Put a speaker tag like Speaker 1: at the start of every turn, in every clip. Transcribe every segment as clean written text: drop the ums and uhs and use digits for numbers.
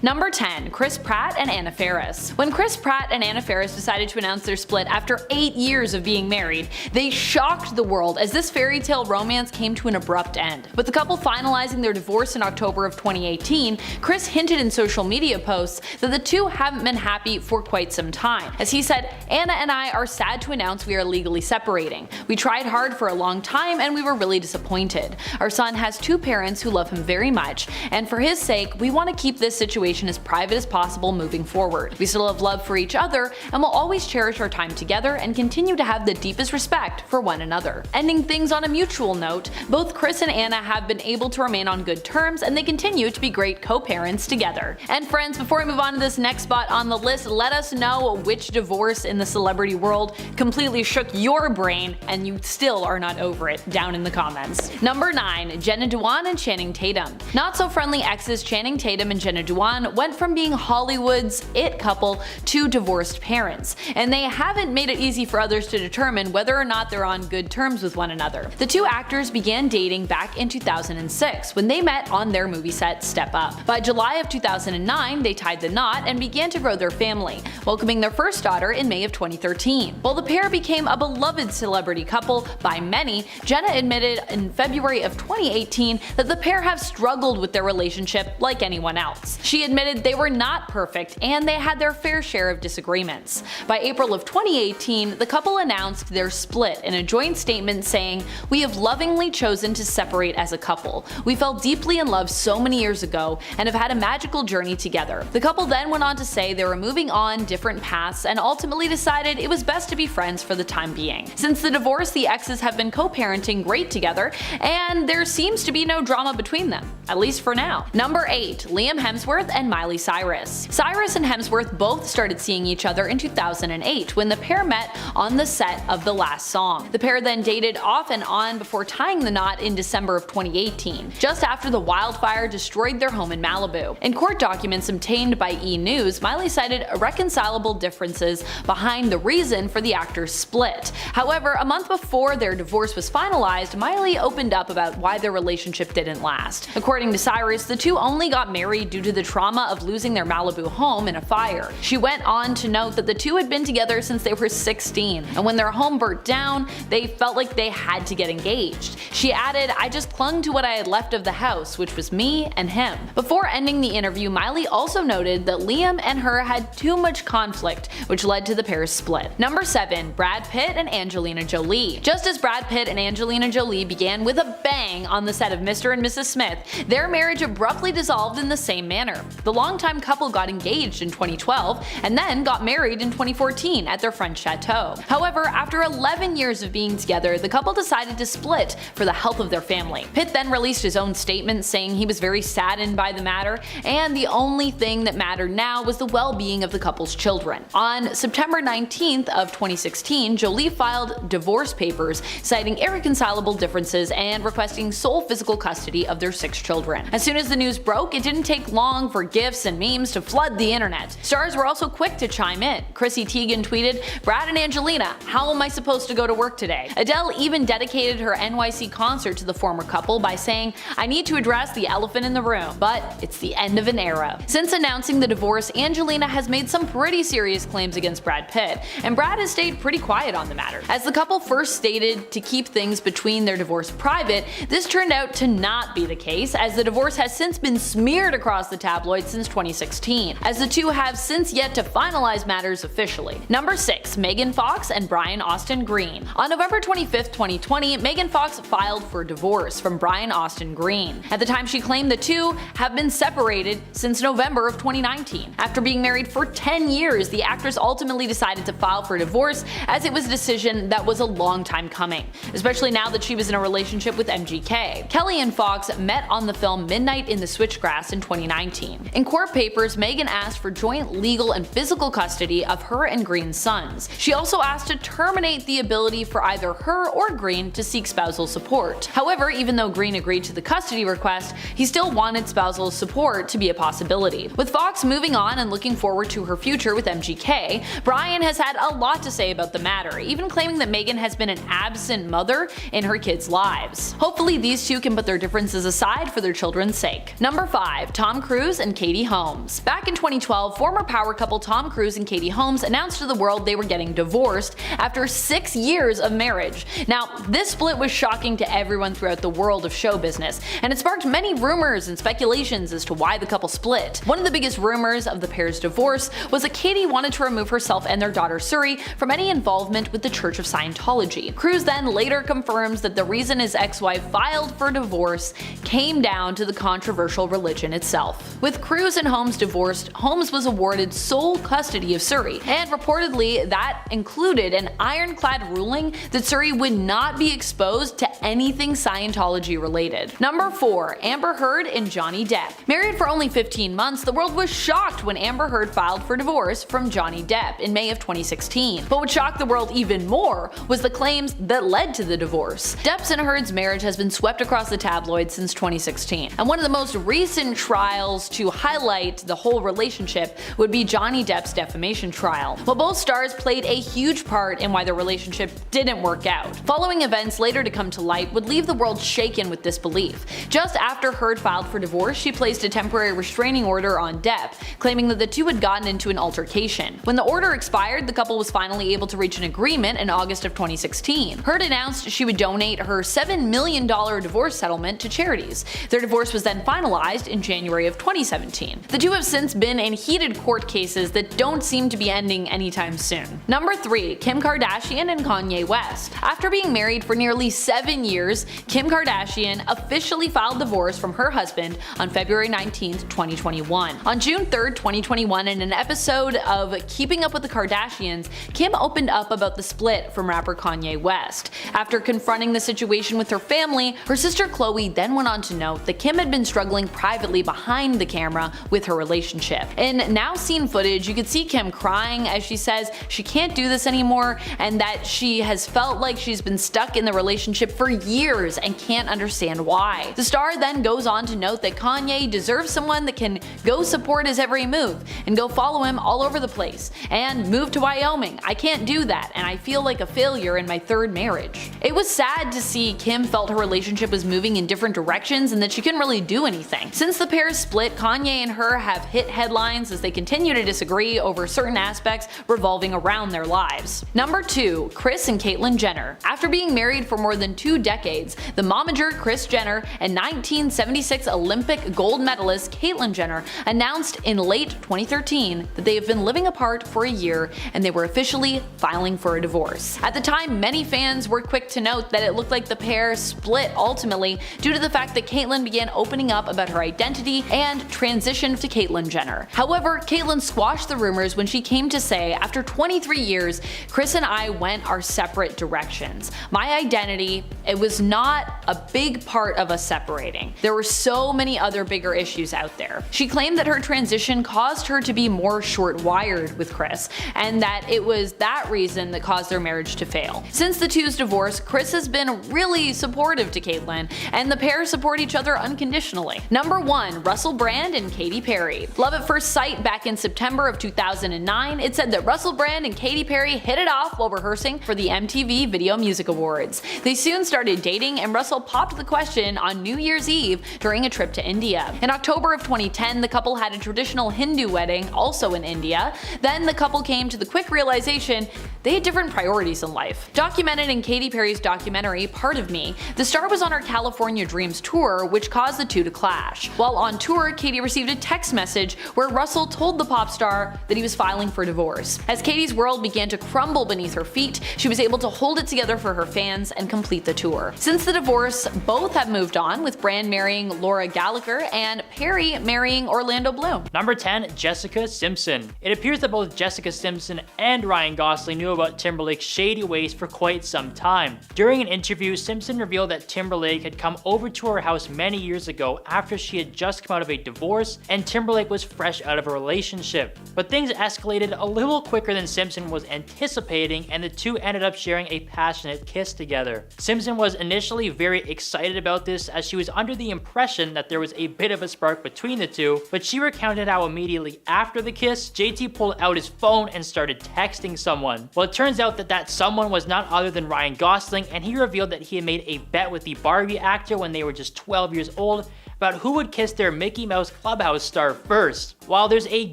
Speaker 1: Number 10. Chris Pratt and Anna Faris. When Chris Pratt and Anna Faris decided to announce their split after 8 years of being married, they shocked the world as this fairy tale romance came to an abrupt end. With the couple finalizing their divorce in October of 2018, Chris hinted in social media posts that the two haven't been happy for quite some time. As he said, "Anna and I are sad to announce we are legally separating. We tried hard for a long time and we were really disappointed. Our son has 2 parents who love him very much, and for his sake, we want to keep this situation as private as possible moving forward. We still have love for each other and will always cherish our time together and continue to have the deepest respect for one another." Ending things on a mutual note, both Chris and Anna have been able to remain on good terms and they continue to be great co-parents together. And friends, before we move on to this next spot on the list, let us know which divorce in the celebrity world completely shook your brain and you still are not over it down in the comments. Number 9. Jenna Dewan and Channing Tatum. Not so friendly exes Channing Tatum and Jenna Dewan went from being Hollywood's it couple to divorced parents, and they haven't made it easy for others to determine whether or not they're on good terms with one another. The two actors began dating back in 2006 when they met on their movie set Step Up. By July of 2009, they tied the knot and began to grow their family, welcoming their first daughter in May of 2013. While the pair became a beloved celebrity couple by many, Jenna admitted in February of 2018 that the pair have struggled with their relationship like anyone else. She admitted they were not perfect and they had their fair share of disagreements. By April of 2018, the couple announced their split in a joint statement saying, "We have lovingly chosen to separate as a couple. We fell deeply in love so many years ago and have had a magical journey together." The couple then went on to say they were moving on different paths and ultimately decided it was best to be friends for the time being. Since the divorce, the exes have been co-parenting great together and there seems to be no drama between them, at least for now. Number 8. Liam Hemsworth and Miley Cyrus. Cyrus and Hemsworth both started seeing each other in 2008 when the pair met on the set of The Last Song. The pair then dated off and on before tying the knot in December of 2018, just after the wildfire destroyed their home in Malibu. In court documents obtained by E! News, Miley cited irreconcilable differences behind the reason for the actors' split. However, a month before their divorce was finalized, Miley opened up about why their relationship didn't last. According to Cyrus, the two only got married due to the trauma of losing their Malibu home in a fire. She went on to note that the two had been together since they were 16, and when their home burnt down, they felt like they had to get engaged. She added, "I just clung to what I had left of the house, which was me and him." Before ending the interview, Miley also noted that Liam and her had too much conflict, which led to the pair's split. Number 7. Brad Pitt and Angelina Jolie. Just as Brad Pitt and Angelina Jolie began with a bang on the set of Mr. and Mrs. Smith, their marriage abruptly dissolved in the same manner. The longtime couple got engaged in 2012 and then got married in 2014 at their French chateau. However, after 11 years of being together, the couple decided to split for the health of their family. Pitt then released his own statement saying he was very saddened by the matter and the only thing that mattered now was the well-being of the couple's children. On September 19th of 2016, Jolie filed divorce papers citing irreconcilable differences and requesting sole physical custody of their 6 children. As soon as the news broke, it didn't take long for gifs and memes to flood the internet. Stars were also quick to chime in. Chrissy Teigen tweeted, "Brad and Angelina, how am I supposed to go to work today?" Adele even dedicated her NYC concert to the former couple by saying, "I need to address the elephant in the room, but it's the end of an era." Since announcing the divorce, Angelina has made some pretty serious claims against Brad Pitt, and Brad has stayed pretty quiet on the matter. As the couple first stated to keep things between their divorce private, this turned out to not be the case, as the divorce has since been smeared across the tabloids since 2016, as the two have since yet to finalize matters officially. Number 6. Megan Fox and Brian Austin Green. On November 25th, 2020, Megan Fox filed for divorce from Brian Austin Green. At the time, she claimed the two have been separated since November of 2019. After being married for 10 years, the actress ultimately decided to file for divorce as it was a decision that was a long time coming, especially now that she was in a relationship with MGK. Kelly and Fox met on the film Midnight in the Switchgrass in 2019. In court papers, Megan asked for joint legal and physical custody of her and Green's sons. She also asked to terminate the ability for either her or Green to seek spousal support. However, even though Green agreed to the custody request, he still wanted spousal support to be a possibility. With Fox moving on and looking forward to her future with MGK, Brian has had a lot to say about the matter, even claiming that Megan has been an absent mother in her kids' lives. Hopefully these two can put their differences aside for their children's sake. Number 5. Tom Cruise and and Katie Holmes. Back in 2012, former power couple Tom Cruise and Katie Holmes announced to the world they were getting divorced after 6 years of marriage. Now, this split was shocking to everyone throughout the world of show business, and it sparked many rumors and speculations as to why the couple split. One of the biggest rumors of the pair's divorce was that Katie wanted to remove herself and their daughter Suri from any involvement with the Church of Scientology. Cruise then later confirms that the reason his ex-wife filed for divorce came down to the controversial religion itself. With Cruise and Holmes divorced, Holmes was awarded sole custody of Suri, and reportedly that included an ironclad ruling that Suri would not be exposed to anything Scientology related. Number 4. Amber Heard and Johnny Depp. Married for only 15 months, the world was shocked when Amber Heard filed for divorce from Johnny Depp in May of 2016. But what shocked the world even more was the claims that led to the divorce. Depp's and Heard's marriage has been swept across the tabloids since 2016, and one of the most recent trials to highlight the whole relationship would be Johnny Depp's defamation trial. While both stars played a huge part in why their relationship didn't work out, following events later to come to light would leave the world shaken with disbelief. Just after Heard filed for divorce, she placed a temporary restraining order on Depp, claiming that the two had gotten into an altercation. When the order expired, the couple was finally able to reach an agreement in August of 2016. Heard announced she would donate her $7 million divorce settlement to charities. Their divorce was then finalized in January of 2017. The two have since been in heated court cases that don't seem to be ending anytime soon. Number 3. Kim Kardashian and Kanye West. After being married for nearly 7 years, Kim Kardashian officially filed divorce from her husband on February 19, 2021. On June 3, 2021, in an episode of Keeping Up with the Kardashians, Kim opened up about the split from rapper Kanye West. After confronting the situation with her family, her sister Khloe then went on to note that Kim had been struggling privately behind the camera with her relationship. In now seen footage, you could see Kim crying as she says she can't do this anymore and that she has felt like she's been stuck in the relationship for years and can't understand why. The star then goes on to note that Kanye deserves someone that can go support his every move and go follow him all over the place and move to Wyoming. I can't do that and I feel like a failure in my third marriage. It was sad to see Kim felt her relationship was moving in different directions and that she couldn't really do anything. Since the pair's split, Kanye and her have hit headlines as they continue to disagree over certain aspects revolving around their lives. Number 2. Kris and Caitlyn Jenner. After being married for more than 2 decades, the momager Kris Jenner and 1976 Olympic gold medalist Caitlyn Jenner announced in late 2013 that they have been living apart for a year and they were officially filing for a divorce. At the time, many fans were quick to note that it looked like the pair split ultimately due to the fact that Caitlyn began opening up about her identity and transitioned to Caitlyn Jenner. However, Caitlyn squashed the rumors when she came to say, after 23 years, Kris and I went our separate directions. My identity, it was not a big part of us separating. There were so many other bigger issues out there. She claimed that her transition caused her to be more short-wired with Kris, and that it was that reason that caused their marriage to fail. Since the two's divorce, Kris has been really supportive to Caitlyn, and the pair support each other unconditionally. Number 1. Russell Brand and Katy Perry. Love at first sight. Back in September of 2009, it said that Russell Brand and Katy Perry hit it off while rehearsing for the MTV Video Music Awards. They soon started dating, and Russell popped the question on New Year's Eve during a trip to India. In October of 2010, the couple had a traditional Hindu wedding, also in India. Then the couple came to the quick realization they had different priorities in life. Documented in Katy Perry's documentary, Part of Me, the star was on her California Dreams tour, which caused the two to clash. While on tour, Katy received a text message where Russell told the pop star that he was filing for divorce. As Katy's world began to crumble beneath her feet, she was able to hold it together for her fans and complete the tour. Since the divorce, both have moved on, with Brand marrying Laura Gallagher and Perry marrying Orlando Bloom.
Speaker 2: Number 10. Jessica Simpson. It appears that both Jessica Simpson and Ryan Gosling knew about Timberlake's shady ways for quite some time. During an interview, Simpson revealed that Timberlake had come over to her house many years ago after she had just come out of a divorce and Timberlake was fresh out of a relationship. But things escalated a little quicker than Simpson was anticipating, and the two ended up sharing a passionate kiss together. Simpson was initially very excited about this, as she was under the impression that there was a bit of a spark between the two, but she recounted how immediately after the kiss, JT pulled out his phone and started texting someone. Well, it turns out that someone was none other than Ryan Gosling, and he revealed that he had made a bet with the Barbie actor when they were just 12 years old, about who would kiss their Mickey Mouse Clubhouse star first. While there's a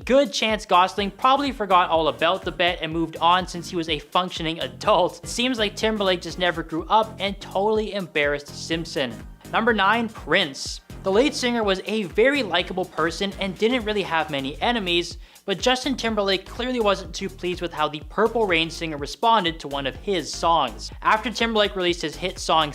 Speaker 2: good chance Gosling probably forgot all about the bet and moved on since he was a functioning adult, it seems like Timberlake just never grew up and totally embarrassed Simpson. Number 9, Prince. The lead singer was a very likable person and didn't really have many enemies, but Justin Timberlake clearly wasn't too pleased with how the Purple Rain singer responded to one of his songs. After Timberlake released his hit song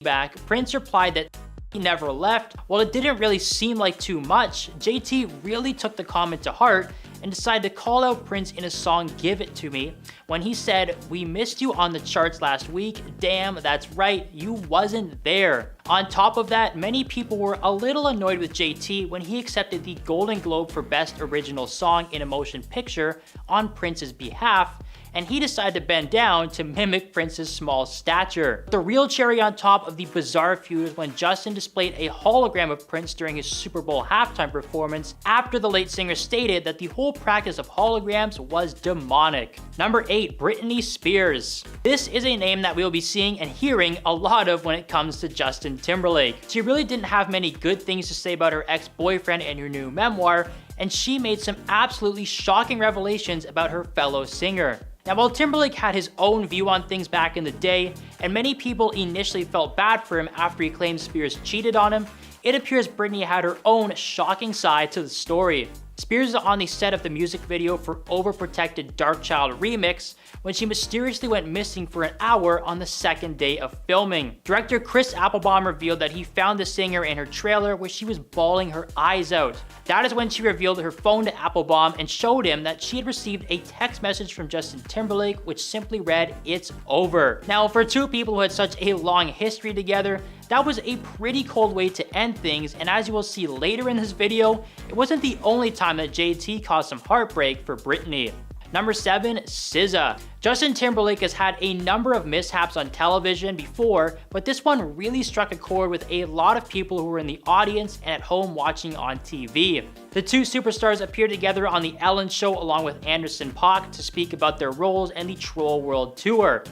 Speaker 2: Back, Prince replied that he never left. While it didn't really seem like too much, JT really took the comment to heart and decided to call out Prince in his song Give It To Me when he said, "We missed you on the charts last week, damn that's right, you wasn't there." On top of that, many people were a little annoyed with JT when he accepted the Golden Globe for Best Original Song in a Motion Picture on Prince's behalf, and he decided to bend down to mimic Prince's small stature. The real cherry on top of the bizarre feud was when Justin displayed a hologram of Prince during his Super Bowl halftime performance after the late singer stated that the whole practice of holograms was demonic. Number 8, Britney Spears. This is a name that we will be seeing and hearing a lot of when it comes to Justin Timberlake. She really didn't have many good things to say about her ex-boyfriend in her new memoir, and she made some absolutely shocking revelations about her fellow singer. Now, while Timberlake had his own view on things back in the day, and many people initially felt bad for him after he claimed Spears cheated on him, it appears Britney had her own shocking side to the story. Spears is on the set of the music video for Overprotected Dark Child Remix when she mysteriously went missing for an hour on the second day of filming. Director Kris revealed that he found the singer in her trailer where she was bawling her eyes out. That is when she revealed her phone to Applebaum and showed him that she had received a text message from Justin Timberlake which simply read, "It's over." Now, for two people who had such a long history together, that was a pretty cold way to end things, and as you will see later in this video, it wasn't the only time that JT caused some heartbreak for Britney. Number 7, SZA. Justin Timberlake has had a number of mishaps on television before, but this one really struck a chord with a lot of people who were in the audience and at home watching on TV. The two superstars appeared together on The Ellen Show along with Anderson .Paak to speak about their roles in the Troll World Tour.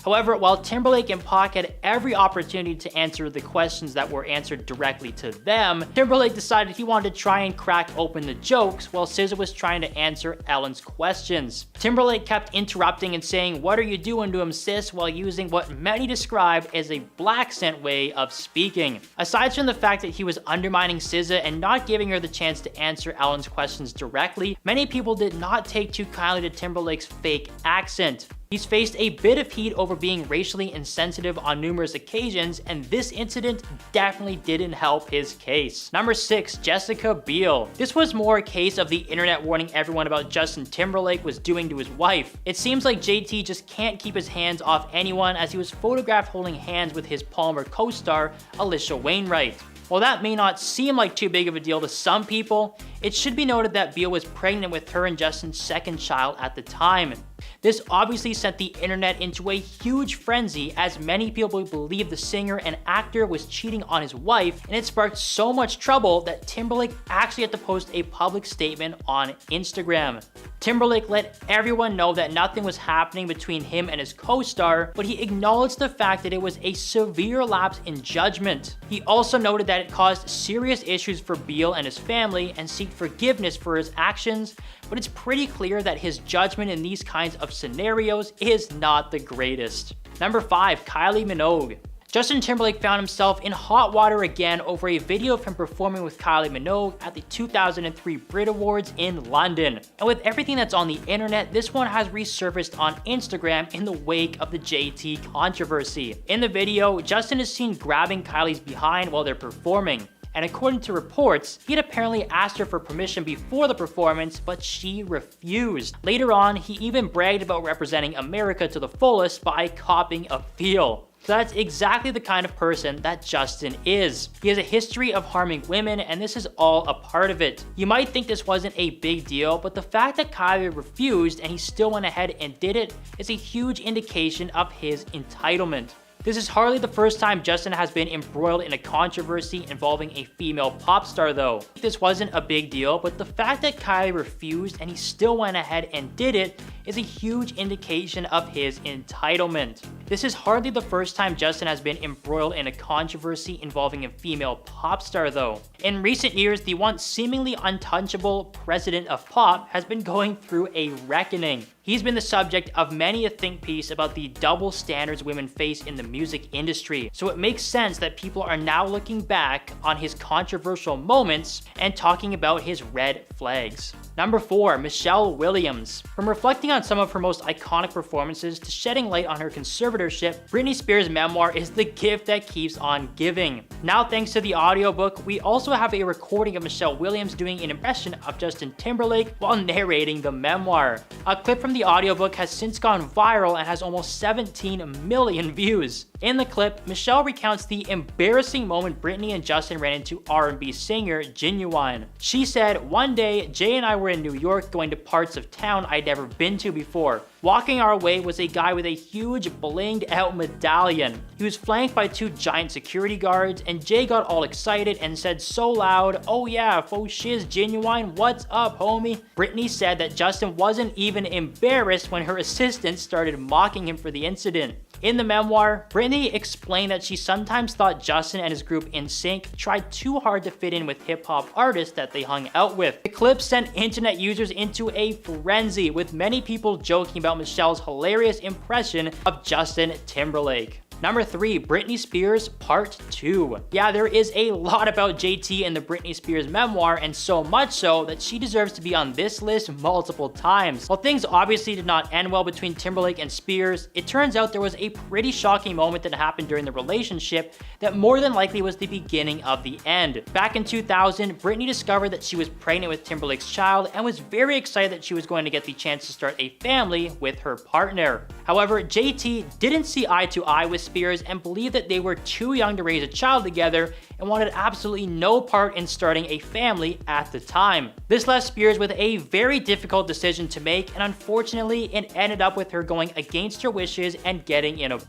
Speaker 2: However, while Timberlake and Paak had every opportunity to answer the questions that were answered directly to them, Timberlake decided he wanted to try and crack open the jokes while SZA was trying to answer Ellen's questions. Timberlake kept interrupting and saying, "What are you doing to him, sis?" while using what many described as a black scent way of speaking. Aside from the fact that he was undermining SZA and not giving her the chance to answer Ellen's questions directly, many people did not take too kindly to Timberlake's fake accent. He's faced a bit of heat over being racially insensitive on numerous occasions, and this incident definitely didn't help his case. Number 6, Jessica Biel. This was more a case of the internet warning everyone about Justin Timberlake was doing to his wife. It seems like JT just can't keep his hands off anyone as he was photographed holding hands with his Palmer co-star, Alicia Wainwright. While that may not seem like too big of a deal to some people, it should be noted that Biel was pregnant with her and Justin's second child at the time. This obviously sent the internet into a huge frenzy as many people believed the singer and actor was cheating on his wife, and it sparked so much trouble that Timberlake actually had to post a public statement on Instagram. Timberlake let everyone know that nothing was happening between him and his co-star, but he acknowledged the fact that it was a severe lapse in judgment. He also noted that it caused serious issues for Biel and his family and seeked forgiveness for his actions, but it's pretty clear that his judgment in these kinds of scenarios is not the greatest. Number 5, Kylie Minogue. Justin Timberlake found himself in hot water again over a video of him performing with Kylie Minogue at the 2003 Brit Awards in London. And with everything that's on the internet, this one has resurfaced on Instagram in the wake of the JT controversy. In the video, Justin is seen grabbing Kylie's behind while they're performing. And according to reports, he had apparently asked her for permission before the performance, but she refused. Later on, he even bragged about representing America to the fullest by copying a feel. So that's exactly the kind of person that Justin is. He has a history of harming women, and this is all a part of it. You might think this wasn't a big deal, but the fact that Kylie refused and he still went ahead and did it is a huge indication of his entitlement. This is hardly the first time Justin has been embroiled in a controversy involving a female pop star though. This wasn't a big deal, but the fact that Kylie refused and he still went ahead and did it is a huge indication of his entitlement. This is hardly the first time Justin has been embroiled in a controversy involving a female pop star though. In recent years, the once seemingly untouchable president of pop has been going through a reckoning. He's been the subject of many a think piece about the double standards women face in the music industry, so it makes sense that people are now looking back on his controversial moments and talking about his red flags. Number 4, Michelle Williams. From reflecting on some of her most iconic performances to shedding light on her conservatorship, Britney Spears' memoir is the gift that keeps on giving. Now, thanks to the audiobook, we also have a recording of Michelle Williams doing an impression of Justin Timberlake while narrating the memoir. A clip from the audiobook has since gone viral and has almost 17 million views. In the clip, Michelle recounts the embarrassing moment Britney and Justin ran into R&B singer Genuine. She said, "One day, Jay and I were in New York going to parts of town I'd never been to before. Walking our way was a guy with a huge blinged out medallion. He was flanked by 2 giant security guards, and Jay got all excited and said so loud, 'Oh yeah, faux shiz, Genuine, what's up, homie?' Britney said that Justin wasn't even embarrassed when her assistant started mocking him for the incident. In the memoir, Britney explained that she sometimes thought Justin and his group NSYNC tried too hard to fit in with hip-hop artists that they hung out with. The clip sent internet users into a frenzy, with many people joking about Michelle's hilarious impression of Justin Timberlake. Number 3, Britney Spears Part 2. Yeah, there is a lot about JT in the Britney Spears memoir, and so much so that she deserves to be on this list multiple times. While things obviously did not end well between Timberlake and Spears, it turns out there was a pretty shocking moment that happened during the relationship that more than likely was the beginning of the end. Back in 2000, Britney discovered that she was pregnant with Timberlake's child and was very excited that she was going to get the chance to start a family with her partner. However, JT didn't see eye to eye with Spears and believed that they were too young to raise a child together and wanted absolutely no part in starting a family at the time. This left Spears with a very difficult decision to make, and unfortunately it ended up with her going against her wishes and getting in a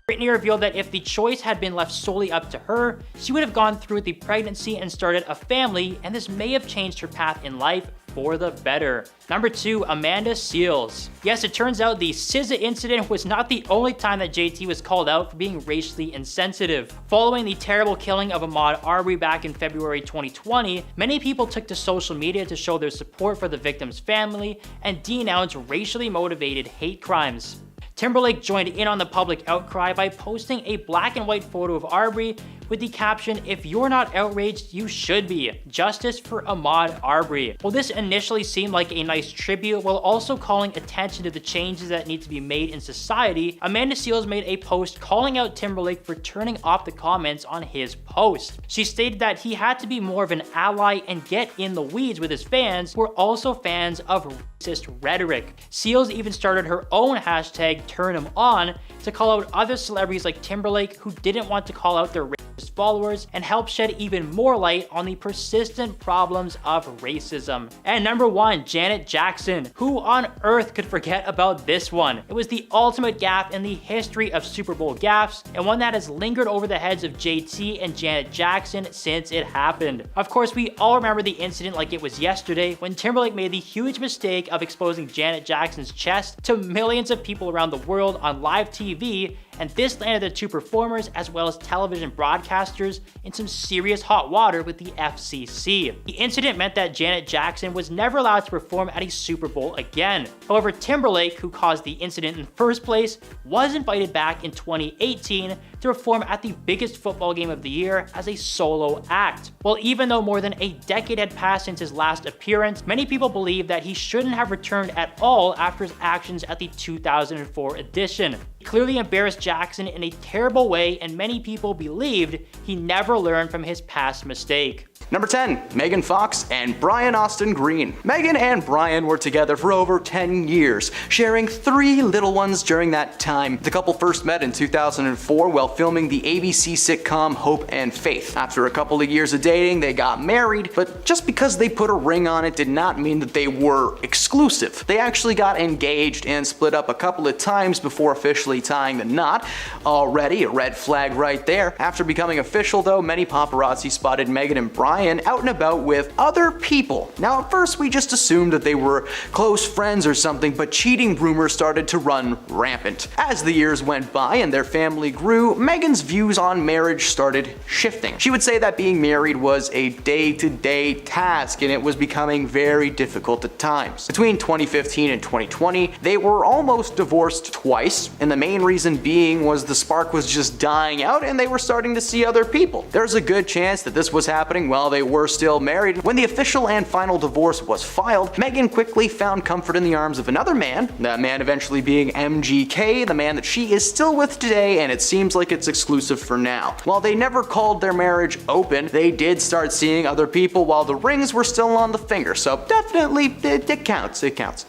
Speaker 2: Britney revealed that if the choice had been left solely up to her, she would have gone through the pregnancy and started a family, and this may have changed her path in life for the better. Number 2, Amanda Seales. Yes, it turns out the SZA incident was not the only time that JT was called out for being racially insensitive. Following the terrible killing of Ahmaud Arbery back in February 2020, many people took to social media to show their support for the victim's family and denounce racially motivated hate crimes. Timberlake joined in on the public outcry by posting a black and white photo of Arbery with the caption, "If you're not outraged, you should be. Justice for Ahmaud Arbery." Well, this initially seemed like a nice tribute while also calling attention to the changes that need to be made in society. Amanda Seales made a post calling out Timberlake for turning off the comments on his post. She stated that he had to be more of an ally and get in the weeds with his fans who are also fans of racist rhetoric. Seales even started her own hashtag #TurnHimOn to call out other celebrities like Timberlake who didn't want to call out their racist followers and help shed even more light on the persistent problems of racism. And number 1, Janet Jackson. Who on earth could forget about this one? It was the ultimate gaffe in the history of Super Bowl gaffes, and one that has lingered over the heads of JT and Janet Jackson since it happened. Of course, we all remember the incident like it was yesterday when Timberlake made the huge mistake of exposing Janet Jackson's chest to millions of people around the world on live TV, and this landed the 2 performers as well as television broadcasters in some serious hot water with the FCC. The incident meant that Janet Jackson was never allowed to perform at a Super Bowl again. However, Timberlake, who caused the incident in the first place, was invited back in 2018 to perform at the biggest football game of the year as a solo act. Well, even though more than a decade had passed since his last appearance, many people believe that he shouldn't have returned at all after his actions at the 2004 edition. He clearly embarrassed Jackson in a terrible way, and many people believed he never learned from his past mistake.
Speaker 3: Number 10, Megan Fox and Brian Austin Green. Megan and Brian were together for over 10 years, sharing 3 little ones during that time. The couple first met in 2004 while filming the ABC sitcom Hope and Faith. After a couple of years of dating, they got married, but just because they put a ring on it did not mean that they were exclusive. They actually got engaged and split up a couple of times before officially tying the knot. Already a red flag right there. After becoming official though, many paparazzi spotted Megan and Brian Brian out and about with other people. Now at first we just assumed that they were close friends or something, but cheating rumors started to run rampant. As the years went by and their family grew, Meghan's views on marriage started shifting. She would say that being married was a day-to-day task and it was becoming very difficult at times. Between 2015 and 2020, they were almost divorced twice, and the main reason being was the spark was just dying out and they were starting to see other people. There's a good chance that this was happening while they were still married. When the official and final divorce was filed, Meghan quickly found comfort in the arms of another man, that man eventually being MGK, the man that she is still with today, and it seems like it's exclusive for now. While they never called their marriage open, they did start seeing other people while the rings were still on the finger, so definitely it counts.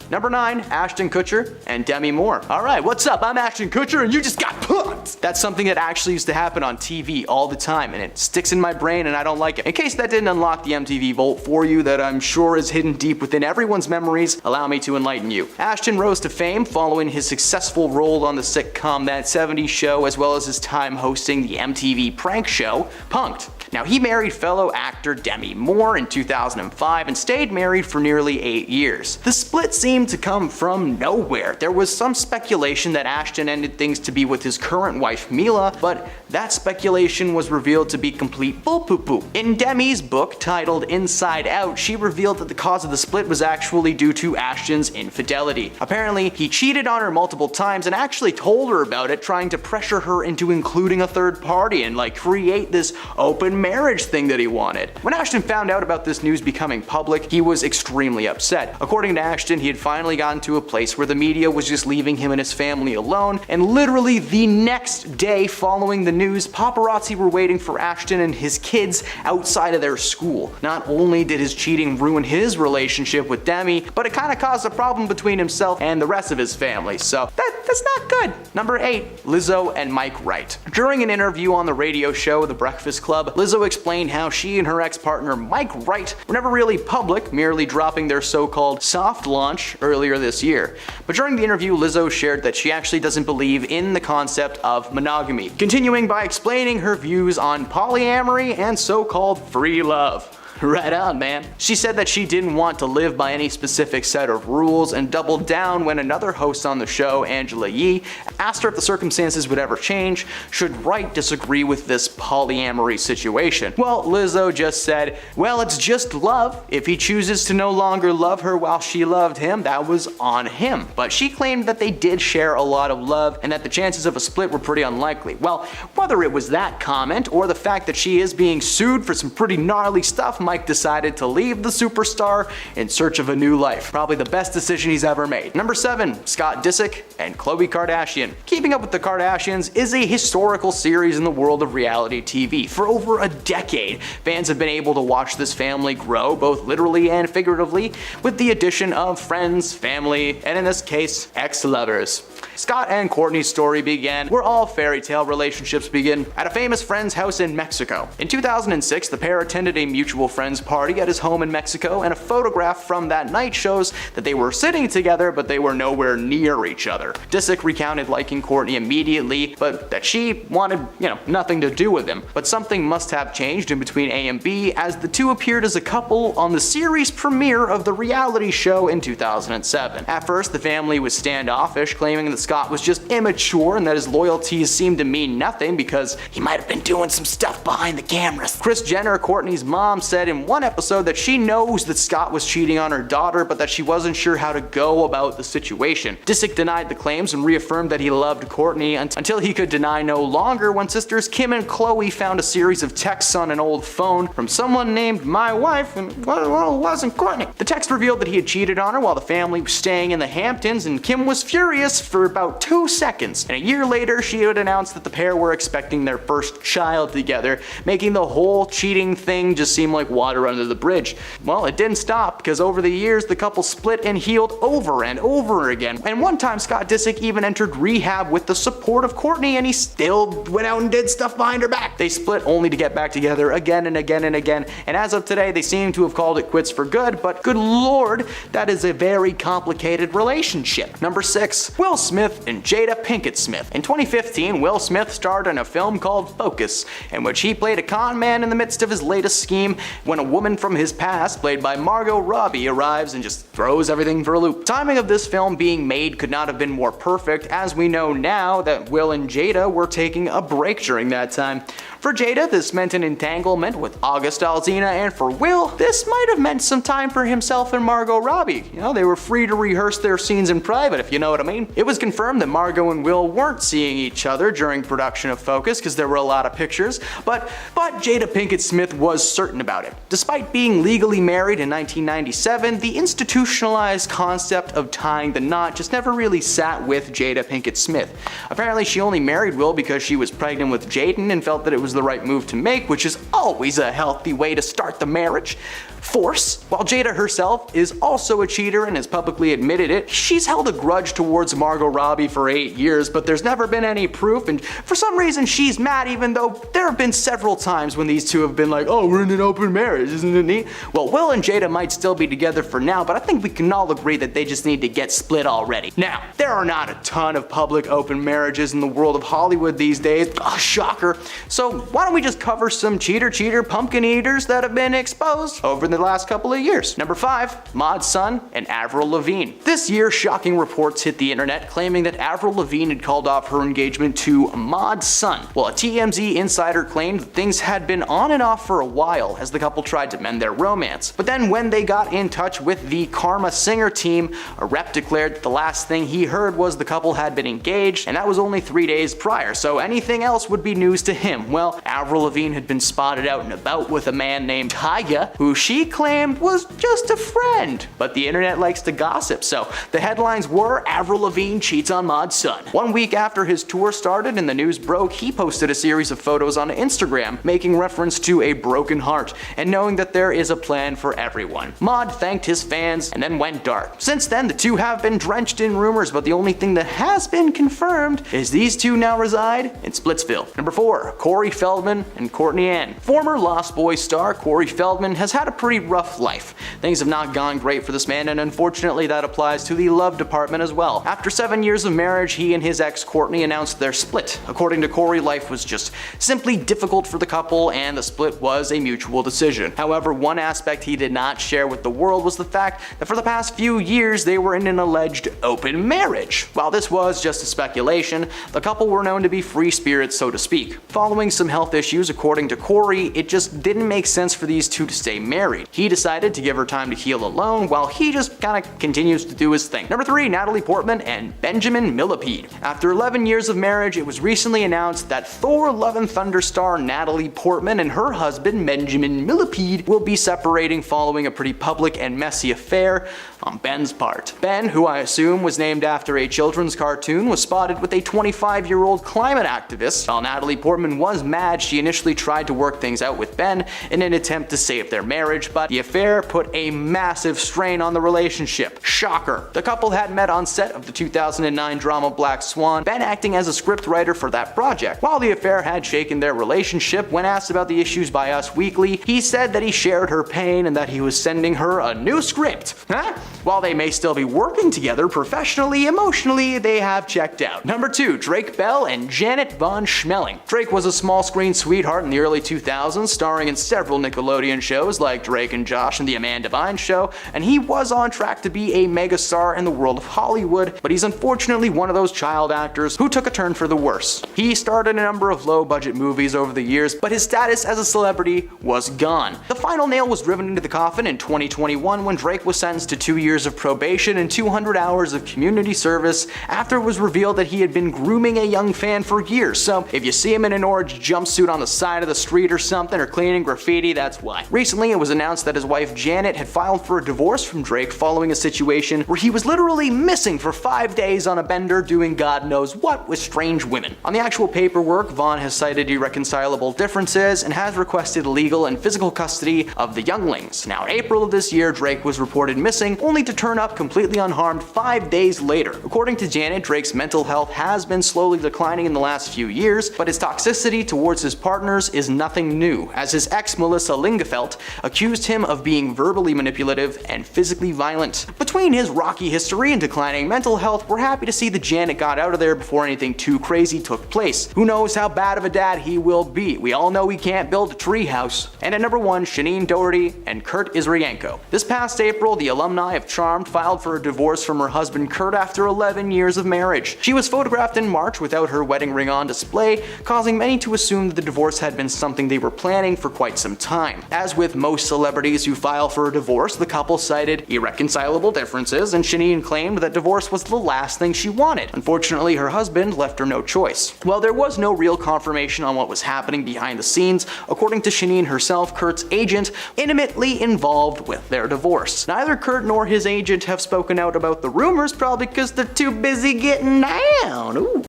Speaker 3: Number 9, Ashton Kutcher and Demi Moore. Alright, what's up? I'm Ashton Kutcher and you just got punked! That's something that actually used to happen on TV all the time, and it sticks in my brain and I don't like it. In case that didn't unlock the MTV vault for you that I'm sure is hidden deep within everyone's memories, allow me to enlighten you. Ashton rose to fame following his successful role on the sitcom That 70s Show, as well as his time hosting the MTV prank show, Punk'd. Now, he married fellow actor Demi Moore in 2005 and stayed married for nearly 8 years. The split seemed to come from nowhere. There was some speculation that Ashton ended things to be with his current wife Mila, but that speculation was revealed to be complete bull-poo-poo. In Demi's book, titled Inside Out, she revealed that the cause of the split was actually due to Ashton's infidelity. Apparently, he cheated on her multiple times and actually told her about it, trying to pressure her into including a third party and create this open marriage thing that he wanted. When Ashton found out about this news becoming public, he was extremely upset. According to Ashton, he had finally gotten to a place where the media was just leaving him and his family alone, and literally the next day following the news, paparazzi were waiting for Ashton and his kids outside of their school. Not only did his cheating ruin his relationship with Demi, but it kind of caused a problem between himself and the rest of his family, so that's not good. Number 8, Lizzo and Mike Wright. During an interview on the radio show The Breakfast Club, Lizzo explained how she and her ex-partner Mike Wright were never really public, merely dropping their so-called soft launch earlier this year. But during the interview, Lizzo shared that she actually doesn't believe in the concept of monogamy, continuing by explaining her views on polyamory and so-called free love. Right on, man. She said that she didn't want to live by any specific set of rules and doubled down when another host on the show, Angela Yee, asked her if the circumstances would ever change should Wright disagree with this polyamory situation. Well, Lizzo just said, well, it's just love. If he chooses to no longer love her while she loved him, that was on him. But she claimed that they did share a lot of love and that the chances of a split were pretty unlikely. Well, whether it was that comment or the fact that she is being sued for some pretty gnarly stuff, Mike decided to leave the superstar in search of a new life. Probably the best decision he's ever made. Number 7, Scott Disick and Khloe Kardashian. Keeping Up with the Kardashians is a historical series in the world of reality TV. For over a decade, fans have been able to watch this family grow, both literally and figuratively, with the addition of friends, family, and in this case, ex-lovers. Scott and Kourtney's story began where all fairy tale relationships begin, at a famous friend's house in Mexico. In 2006, the pair attended a mutual friend's party at his home in Mexico, and a photograph from that night shows that they were sitting together, but they were nowhere near each other. Disick recounted liking Kourtney immediately, but that she wanted, nothing to do with him. But something must have changed in between A and B, as the two appeared as a couple on the series premiere of the reality show in 2007. At first, the family was standoffish, claiming that Scott was just immature and that his loyalties seemed to mean nothing because he might have been doing some stuff behind the cameras. Kris Jenner, Kourtney's mom, said in one episode that she knows that Scott was cheating on her daughter, but that she wasn't sure how to go about the situation. Disick denied the claims and reaffirmed that he loved Kourtney until he could deny no longer when sisters Kim and Khloe found a series of texts on an old phone from someone named My Wife, and well, it wasn't Kourtney. The text revealed that he had cheated on her while the family was staying in the Hamptons, and Kim was furious for about 2 seconds. And a year later, she would announce that the pair were expecting their first child together, making the whole cheating thing just seem like water under the bridge. Well, it didn't stop, because over the years, the couple split and healed over and over again. And one time, Scott Disick even entered rehab with the support of Kourtney, and he still went out and did stuff behind her back. They split only to get back together again and again and again, and as of today, they seem to have called it quits for good, but good lord, that is a very complicated relationship. Number 6, Will Smith Smith and Jada Pinkett Smith. In 2015, Will Smith starred in a film called Focus, in which he played a con man in the midst of his latest scheme when a woman from his past, played by Margot Robbie, arrives and just throws everything for a loop. Timing of this film being made could not have been more perfect, as we know now that Will and Jada were taking a break during that time. For Jada, this meant an entanglement with August Alsina, and for Will, this might have meant some time for himself and Margot Robbie. You know, they were free to rehearse their scenes in private, if you know what I mean. It was confirmed that Margot and Will weren't seeing each other during production of Focus, because there were a lot of pictures, but Jada Pinkett Smith was certain about it. Despite being legally married in 1997, the institutionalized concept of tying the knot just never really sat with Jada Pinkett Smith. Apparently, she only married Will because she was pregnant with Jaden and felt that it was the right move to make, which is always a healthy way to start the marriage. Force. While Jada herself is also a cheater and has publicly admitted it, she's held a grudge towards Margot Robbie for 8 years, but there's never been any proof, and for some reason she's mad, even though there have been several times when these two have been like, oh, we're in an open marriage, isn't it neat? Well, Will and Jada might still be together for now, but I think we can all agree that they just need to get split already. Now, there are not a ton of public open marriages in the world of Hollywood these days. Oh, shocker. So why don't we just cover some cheater pumpkin eaters that have been exposed over the last couple of years. Number 5, Maud's son and Avril Lavigne. This year, shocking reports hit the internet claiming that Avril Lavigne had called off her engagement to Maud's son. Well, a TMZ insider claimed that things had been on and off for a while as the couple tried to mend their romance. But then when they got in touch with the Karma Singer team, a rep declared that the last thing he heard was the couple had been engaged, and that was only 3 days prior, so anything else would be news to him. Well, Avril Lavigne had been spotted out and about with a man named Kanye, who she claimed was just a friend. But the internet likes to gossip, so the headlines were Avril Lavigne cheats on Maud's son. 1 week after his tour started and the news broke, he posted a series of photos on Instagram, making reference to a broken heart and knowing that there is a plan for everyone. Maud thanked his fans and then went dark. Since then, the two have been drenched in rumors, but the only thing that has been confirmed is these two now reside in Splitsville. Number 4, Corey Feldman and Kourtney Ann. Former Lost Boys star Corey Feldman has had a pretty rough life. Things have not gone great for this man, and unfortunately that applies to the love department as well. After 7 years of marriage, he and his ex Kourtney announced their split. According to Corey, life was just simply difficult for the couple, and the split was a mutual decision. However, one aspect he did not share with the world was the fact that for the past few years they were in an alleged open marriage. While this was just a speculation, the couple were known to be free spirits, so to speak. Following some health issues, according to Corey, it just didn't make sense for these two to stay married. He decided to give her time to heal alone, while he just kinda continues to do his thing. Number 3, Natalie Portman and Benjamin Millipede. After 11 years of marriage, it was recently announced that Thor: Love and Thunder star Natalie Portman and her husband Benjamin Millipede will be separating following a pretty public and messy affair on Ben's part. Ben, who I assume was named after a children's cartoon, was spotted with a 25-year-old climate activist. While Natalie Portman was mad, she initially tried to work things out with Ben in an attempt to save their marriage, but the affair put a massive strain on the relationship. Shocker. The couple had met on set of the 2009 drama Black Swan, Ben acting as a scriptwriter for that project. While the affair had shaken their relationship, when asked about the issues by Us Weekly, he said that he shared her pain and that he was sending her a new script. Huh? While they may still be working together professionally, emotionally, they have checked out. Number 2, Drake Bell and Janet Von Schmeling. Drake was a small screen sweetheart in the early 2000s, starring in several Nickelodeon shows like Drake and Josh and The Amanda Bynes Show, and he was on track to be a megastar in the world of Hollywood, but he's unfortunately one of those child actors who took a turn for the worse. He starred in a number of low-budget movies over the years, but his status as a celebrity was gone. The final nail was driven into the coffin in 2021 when Drake was sentenced to 2 years of probation and 200 hours of community service after it was revealed that he had been grooming a young fan for years. So if you see him in an orange jumpsuit on the side of the street or something, or cleaning graffiti, that's why. Recently, it was announced that his wife Janet had filed for a divorce from Drake following a situation where he was literally missing for 5 days on a bender doing God knows what with strange women. On the actual paperwork, Vaughn has cited irreconcilable differences and has requested legal and physical custody of the younglings. Now, in April of this year, Drake was reported missing only only to turn up completely unharmed 5 days later. According to Janet, Drake's mental health has been slowly declining in the last few years, but his toxicity towards his partners is nothing new, as his ex Melissa Lingefelt accused him of being verbally manipulative and physically violent. Between his rocky history and declining mental health, we're happy to see that Janet got out of there before anything too crazy took place. Who knows how bad of a dad he will be? We all know he can't build a treehouse. And at number 1, Shanine Doherty and Kurt Israyenko. This past April, the alumni of Charmed filed for a divorce from her husband Kurt after 11 years of marriage. She was photographed in March without her wedding ring on display, causing many to assume that the divorce had been something they were planning for quite some time. As with most celebrities who file for a divorce, the couple cited irreconcilable differences, and Shanine claimed that divorce was the last thing she wanted. Unfortunately, her husband left her no choice. While there was no real confirmation on what was happening behind the scenes, according to Shanine herself, Kurt's agent intimately involved with their divorce. Neither Kurt nor his agent have spoken out about the rumors, probably because they're too busy getting down. Ooh.